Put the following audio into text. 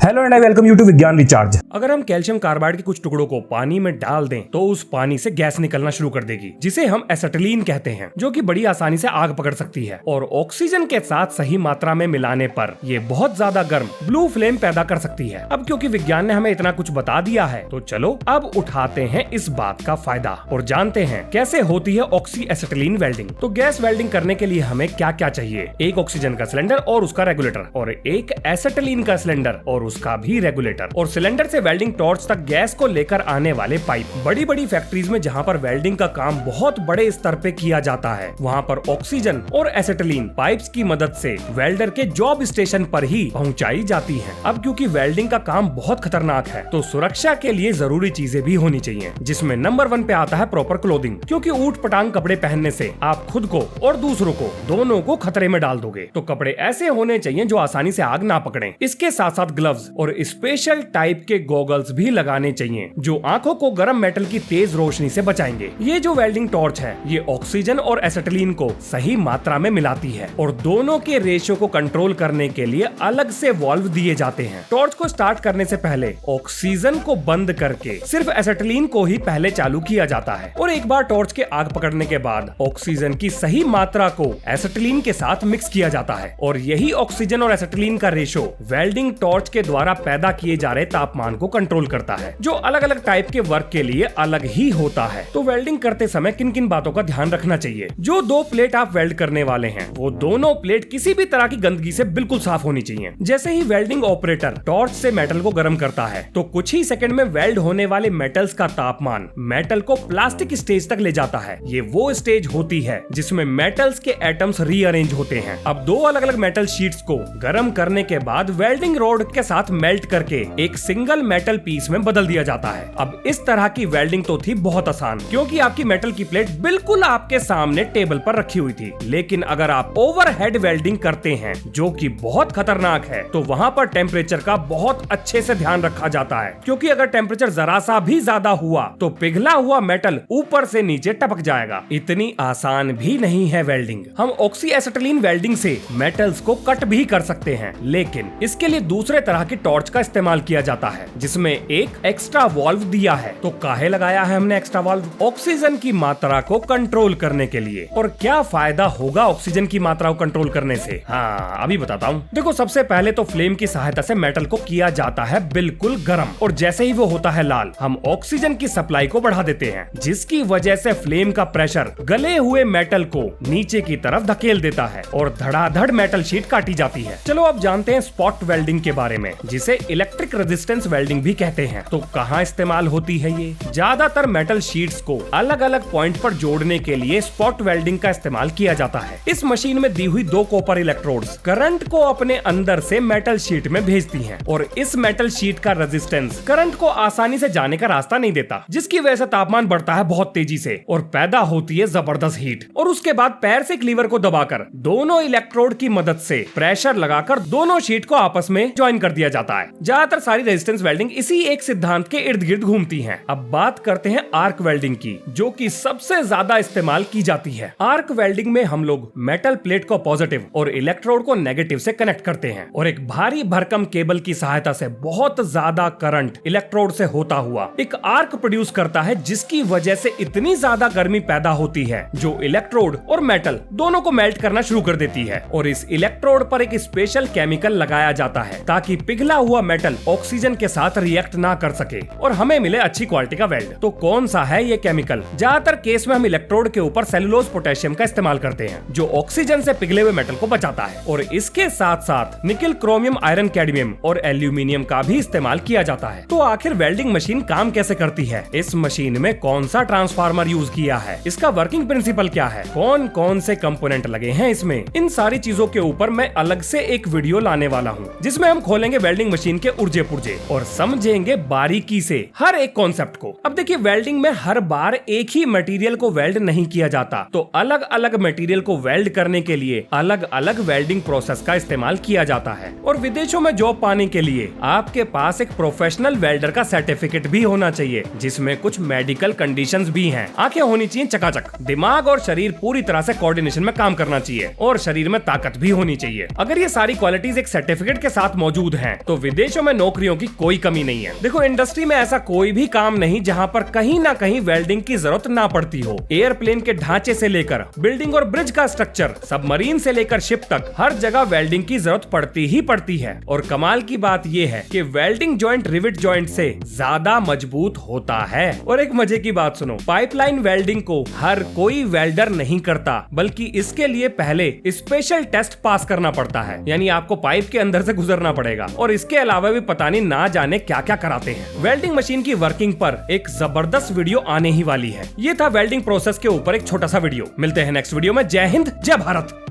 Hello and I welcome you to Vigyan recharge. अगर हम calcium carbide के कुछ टुकड़ों को पानी में डाल दें तो उस पानी से गैस निकलना शुरू कर देगी जिसे हम एसिटिलीन कहते हैं, जो कि बड़ी आसानी से आग पकड़ सकती है और ऑक्सीजन के साथ सही मात्रा में मिलाने पर ये बहुत ज्यादा गर्म ब्लू फ्लेम पैदा कर सकती है। अब क्योंकि विज्ञान ने हमें इतना कुछ बता दिया है तो चलो अब उठाते हैं इस बात का फायदा और जानते हैं कैसे होती है ऑक्सी एसिटिलीन वेल्डिंग। तो गैस वेल्डिंग करने के लिए हमें क्या क्या चाहिए? एक ऑक्सीजन का सिलेंडर और उसका रेगुलेटर, और एक एसिटिलीन का सिलेंडर और उसका भी रेगुलेटर, और सिलेंडर से वेल्डिंग टॉर्च तक गैस को लेकर आने वाले पाइप। बड़ी बड़ी फैक्ट्रीज में जहां पर वेल्डिंग का काम बहुत बड़े स्तर पे किया जाता है वहां पर ऑक्सीजन और एसिटिलीन पाइप्स की मदद से वेल्डर के जॉब स्टेशन पर ही पहुंचाई जाती हैं। अब क्योंकि वेल्डिंग का काम बहुत खतरनाक है तो सुरक्षा के लिए जरूरी चीजें भी होनी चाहिए, जिसमें नंबर 1 पे आता है प्रॉपर क्लोथिंग, क्योंकि ऊट पटांग कपड़े पहनने से आप खुद को और दूसरों को दोनों को खतरे में डाल दोगे। तो कपड़े ऐसे होने चाहिए जो आसानी से आग ना पकड़े। इसके साथ साथ ग्लव्स और स्पेशल टाइप के गॉगल्स भी लगाने चाहिए जो आंखों को गर्म मेटल की तेज रोशनी से बचाएंगे। ये जो वेल्डिंग टॉर्च है ये ऑक्सीजन और एसिटिलीन को सही मात्रा में मिलाती है और दोनों के रेशियो को कंट्रोल करने के लिए अलग से वाल्व दिए जाते हैं। टॉर्च को स्टार्ट करने से पहले ऑक्सीजन को बंद करके सिर्फ एसिटिलीन को ही पहले चालू किया जाता है और एक बार टॉर्च के आग पकड़ने के बाद ऑक्सीजन की सही मात्रा को एसिटिलीन के साथ मिक्स किया जाता है और यही ऑक्सीजन और एसिटिलीन का रेशियो वेल्डिंग टॉर्च के द्वारा पैदा किए जा रहे तापमान को कंट्रोल करता है, जो अलग अलग टाइप के वर्क के लिए अलग ही होता है। तो वेल्डिंग करते समय किन किन बातों का ध्यान रखना चाहिए? जो 2 प्लेट आप वेल्ड करने वाले हैं वो दोनों प्लेट किसी भी तरह की गंदगी से बिल्कुल साफ होनी चाहिए। जैसे ही वेल्डिंग ऑपरेटर टॉर्च से मेटल को गर्म करता है तो कुछ ही सेकंड में वेल्ड होने वाले मेटल्स का तापमान मेटल को प्लास्टिक स्टेज तक ले जाता है। ये वो स्टेज होती है जिसमें मेटल्स के एटम्स रीअरेंज होते हैं। अब 2 अलग अलग मेटल शीट्स को गर्म करने के बाद वेल्डिंग रोड के साथ मेल्ट करके एक सिंगल मेटल पीस में बदल दिया जाता है। अब इस तरह की वेल्डिंग तो थी बहुत आसान, क्योंकि आपकी मेटल की प्लेट बिल्कुल आपके सामने टेबल पर रखी हुई थी। लेकिन अगर आप ओवरहेड वेल्डिंग करते हैं जो कि बहुत खतरनाक है तो वहां पर टेम्परेचर का बहुत अच्छे से ध्यान रखा जाता है, क्योंकि अगर टेम्परेचर जरा सा भी ज्यादा हुआ तो पिघला हुआ मेटल ऊपर से नीचे टपक जाएगा। इतनी आसान भी नहीं है वेल्डिंग। हम ऑक्सी एसिटिलीन वेल्डिंग से मेटल्स को कट भी कर सकते हैं, लेकिन इसके लिए दूसरे तरह की टॉर्च का इस्तेमाल किया जाता है जिसमें एक एक्स्ट्रा वाल्व दिया है। तो काहे लगाया है हमने एक्स्ट्रा वाल्व? ऑक्सीजन की मात्रा को कंट्रोल करने के लिए। और क्या फायदा होगा ऑक्सीजन की मात्रा को कंट्रोल करने से? हाँ, अभी बताता हूँ। देखो, सबसे पहले तो फ्लेम की सहायता से मेटल को किया जाता है बिल्कुल गर्म, और जैसे ही वो होता है लाल हम ऑक्सीजन की सप्लाई को बढ़ा देते हैं, जिसकी वजह से फ्लेम का प्रेशर गले हुए मेटल को नीचे की तरफ धकेल देता है और धड़ाधड़ मेटल शीट काटी जाती है। चलो अब जानते हैं स्पॉट वेल्डिंग के बारे में, जिसे इलेक्ट्रिक रेजिस्टेंस वेल्डिंग भी कहते हैं। तो कहाँ इस्तेमाल होती है ये? ज्यादातर मेटल शीट्स को अलग अलग पॉइंट पर जोड़ने के लिए स्पॉट वेल्डिंग का इस्तेमाल किया जाता है। इस मशीन में दी हुई 2 कॉपर इलेक्ट्रोड्स करंट को अपने अंदर से मेटल शीट में भेजती हैं और इस मेटल शीट का रेजिस्टेंस करंट को आसानी से जाने का रास्ता नहीं देता, जिसकी वजह से तापमान बढ़ता है बहुत तेजी से और पैदा होती है जबरदस्त हीट। और उसके बाद पैर से लीवर को दबाकर दोनों इलेक्ट्रोड की मदद से प्रेशर लगाकर दोनों शीट को आपस में ज्वाइन कर दिया जाता है। ज्यादातर सारी रेजिस्टेंस वेल्डिंग इसी एक सिद्धांत के इर्द गिर्द घूमती हैं। अब बात करते हैं आर्क वेल्डिंग की, जो कि सबसे ज्यादा इस्तेमाल की जाती है। आर्क वेल्डिंग में हम लोग मेटल प्लेट को पॉजिटिव और इलेक्ट्रोड को नेगेटिव से कनेक्ट करते हैं और एक भारी भरकम केबल की सहायता से बहुत ज्यादा करंट इलेक्ट्रोड से होता हुआ एक आर्क प्रोड्यूस करता है, जिसकी वजह से इतनी ज्यादा गर्मी पैदा होती है जो इलेक्ट्रोड और मेटल दोनों को मेल्ट करना शुरू कर देती है। और इस इलेक्ट्रोड पर एक स्पेशल केमिकल लगाया जाता है ताकि पिघला हुआ मेटल ऑक्सीजन के साथ रिएक्ट ना कर सके और हमें मिले अच्छी क्वालिटी का वेल्ड। तो कौन सा है ये केमिकल? ज्यादातर केस में हम इलेक्ट्रोड के ऊपर सेलुलोज पोटेशियम का इस्तेमाल करते हैं, जो ऑक्सीजन से पिघले हुए मेटल को बचाता है। और इसके साथ साथ निकल, क्रोमियम, आयरन, कैडमियम और एल्यूमिनियम का भी इस्तेमाल किया जाता है। तो आखिर वेल्डिंग मशीन काम कैसे करती है? इस मशीन में कौन सा ट्रांसफार्मर यूज किया है? इसका वर्किंग प्रिंसिपल क्या है? कौन कौन से कंपोनेंट लगे हैं इसमें? इन सारी चीजों के ऊपर मैं अलग से एक वीडियो लाने वाला हूँ, जिसमें हम खोलेंगे वेल्डिंग मशीन के उर्जे पुर्जे और समझेंगे बारीकी से हर एक कॉन्सेप्ट को। अब देखिए, वेल्डिंग में हर बार एक ही मटेरियल को वेल्ड नहीं किया जाता, तो अलग अलग मटेरियल को वेल्ड करने के लिए अलग अलग वेल्डिंग प्रोसेस का इस्तेमाल किया जाता है। और विदेशों में जॉब पाने के लिए आपके पास एक प्रोफेशनल वेल्डर का सर्टिफिकेट भी होना चाहिए, जिसमें कुछ मेडिकल कंडीशंस भी हैं। आंखें होनी चाहिए चकाचक, दिमाग और शरीर पूरी तरह से कोऑर्डिनेशन में काम करना चाहिए और शरीर में ताकत भी होनी चाहिए। अगर ये सारी क्वालिटीज एक सर्टिफिकेट के साथ मौजूद हैं तो विदेशों में नौकरियों की कोई कमी नहीं है। देखो, इंडस्ट्री में ऐसा कोई भी काम नहीं जहाँ पर कहीं ना कहीं वेल्डिंग की जरूरत ना पड़ती हो। एयरप्लेन के ढांचे से लेकर बिल्डिंग और ब्रिज का स्ट्रक्चर, सबमरीन से लेकर शिप तक हर जगह वेल्डिंग की जरूरत पड़ती ही पड़ती है। और कमाल की बात यह है कि वेल्डिंग जॉइंट रिविट जॉइंट से ज्यादा मजबूत होता है। और एक मजे की बात सुनो, पाइपलाइन वेल्डिंग को हर कोई वेल्डर नहीं करता, बल्कि इसके लिए पहले स्पेशल टेस्ट पास करना पड़ता है। यानी आपको पाइप के अंदर से गुजरना पड़ेगा। और इसके अलावा भी पता नहीं ना जाने क्या क्या कराते हैं। वेल्डिंग मशीन की वर्किंग पर एक जबरदस्त वीडियो आने ही वाली है। ये था वेल्डिंग प्रोसेस के ऊपर एक छोटा सा वीडियो। मिलते हैं नेक्स्ट वीडियो में। जय हिंद, जय भारत।